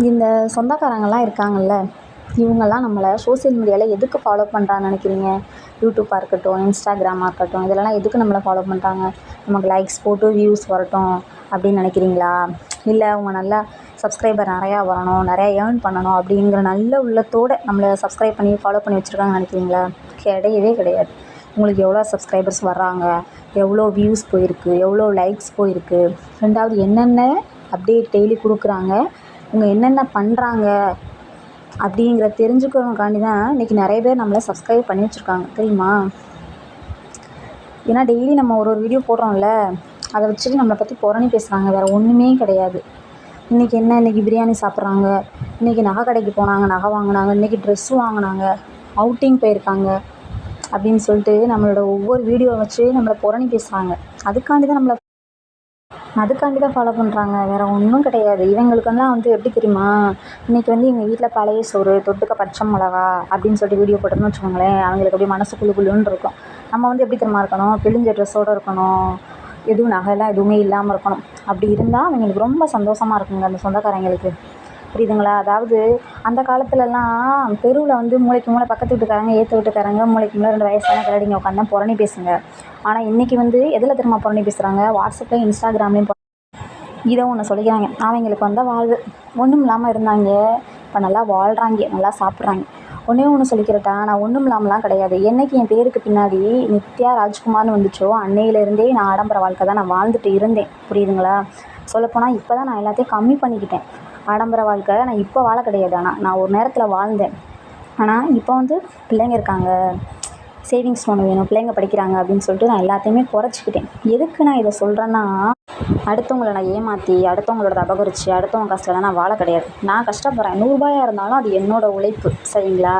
இந்த சொந்தக்காரங்கள்லாம் இருக்காங்கல்ல, இவங்கெல்லாம் நம்மளை சோசியல் மீடியாவில் எதுக்கு ஃபாலோ பண்ணுறாங்கன்னு நினைக்கிறீங்க? யூடியூப்பாக இருக்கட்டும், இன்ஸ்டாகிராமாக இருக்கட்டும், இதெல்லாம் எதுக்கு நம்மளை ஃபாலோ பண்ணுறாங்க? நமக்கு லைக்ஸ் போட்டு வியூஸ் வரட்டும் அப்படின்னு நினைக்கிறீங்களா? இல்லை அவங்க நல்லா சப்ஸ்கிரைபர் நிறையா வரணும், நிறையா ஏர்ன் பண்ணணும் அப்படிங்கிற நல்ல உள்ளத்தோடு நம்மளை சப்ஸ்கிரைப் பண்ணி ஃபாலோ பண்ணி வச்சுருக்காங்கன்னு நினைக்கிறீங்களா? கிடையவே கிடையாது. உங்களுக்கு எவ்வளோ சப்ஸ்கிரைபர்ஸ் வர்றாங்க, எவ்வளோ வியூஸ் போயிருக்கு, எவ்வளோ லைக்ஸ் போயிருக்கு, ரெண்டாவது என்னென்ன அப்டேட் டெய்லி கொடுக்குறாங்க, இவங்க என்னென்ன பண்ணுறாங்க அப்படிங்கிற தெரிஞ்சுக்கிறவங்களுக்காண்டி தான் இன்றைக்கி நிறைய பேர் நம்மளை சப்ஸ்கிரைப் பண்ணி வச்சுருக்காங்க, தெரியுமா? ஏன்னா டெய்லி நம்ம ஒரு வீடியோ போடுறோம்ல, அதை வச்சுட்டு நம்மளை பற்றி புரணி பேசுகிறாங்க, வேறு ஒன்றுமே கிடையாது. இன்றைக்கி என்ன, இன்றைக்கி பிரியாணி சாப்பிட்றாங்க, இன்றைக்கி நகை கடைக்கு போனாங்க, நகை வாங்கினாங்க, இன்றைக்கி ட்ரெஸ்ஸு வாங்கினாங்க, அவுட்டிங் போயிருக்காங்க அப்படின்னு சொல்லிட்டு நம்மளோட ஒவ்வொரு வீடியோவை வச்சு நம்மளை புரணி பேசுகிறாங்க. அதுக்காண்டி தான் ஃபாலோ பண்ணுறாங்க, வேறு ஒன்றும் கிடையாது. இவங்களுக்கெல்லாம் எப்படி தெரியுமா, இன்றைக்கி எங்கள் வீட்டில் பழைய சோறு தொட்டுக்க பச்சை மிளகா அப்படின்னு சொல்லிட்டு வீடியோ போட்டோம்னு வச்சுக்கோங்களேன், அவங்களுக்கு அப்படியே மனசு குழுன்னு இருக்கும். நம்ம எப்படி தெரியுமா இருக்கணும், பிழிஞ்ச ட்ரெஸ்ஸோடு இருக்கணும், எதுவும் நகைலாம் எதுவுமே இல்லாமல் இருக்கணும். அப்படி இருந்தால் அவங்களுக்கு ரொம்ப சந்தோஷமாக இருக்குங்க, அந்த சொந்தக்காரங்களுக்கு. புரியுதுங்களா? அதாவது அந்த காலத்துலலாம் தெருவில் மூளைக்கு மூளை பக்கத்து வீட்டுக்காரங்க, ஏற்ற வீட்டுக்காரங்க, மூளைக்கு மூளை 2 வயசான கிளடிங்க உட்காந்து தான் புரணி பேசுங்க. ஆனால் இன்றைக்கி எதில் தெரியுமா புரணி பேசுகிறாங்க? வாட்ஸ்அப்லேயும் இன்ஸ்டாகிராம்லேயும் இதை ஒன்று சொல்லிக்கிறாங்க. அவங்களுக்கு வாழ்வு ஒன்றும் இல்லாமல் இருந்தாங்க, இப்போ நல்லா வாழ்கிறாங்க, நல்லா சாப்பிட்றாங்க. ஒன்று சொல்லிக்கிறட்டா, நான் ஒன்றும் இல்லாமலாம் கிடையாது. என்றைக்கு என் பேருக்கு பின்னாடி நித்யா ராஜ்குமார்னு வந்துச்சோ அன்னையிலேருந்தே நான் ஆடம்பர வாழ்க்கை தான் நான் வாழ்ந்துட்டு இருந்தேன். புரியுதுங்களா? சொல்லப்போனால் இப்போ தான் நான் எல்லாத்தையும் கம்மி பண்ணிக்கிட்டேன். ஆடம்பர வாழ்க்கை நான் இப்போ வாழ கிடையாது. ஆனால் நான் ஒரு நேரத்தில் வாழ்ந்தேன். ஆனால் இப்போ பிள்ளைங்க இருக்காங்க, சேவிங்ஸ் ஒன்று வேணும், பிள்ளைங்க படிக்கிறாங்க அப்படின்னு சொல்லிட்டு நான் எல்லாத்தையுமே குறைச்சிக்கிட்டேன். எதுக்கு நான் இதை சொல்கிறேன்னா, அடுத்தவங்களை நான் ஏமாற்றி, அடுத்தவங்களோட அபகரித்து, அடுத்தவங்க கஷ்டத்தில் நான் வாழ கிடையாது. நான் கஷ்டப்படுறேன், 100 ரூபாயாக இருந்தாலும் அது என்னோடய உழைப்பு, சரிங்களா?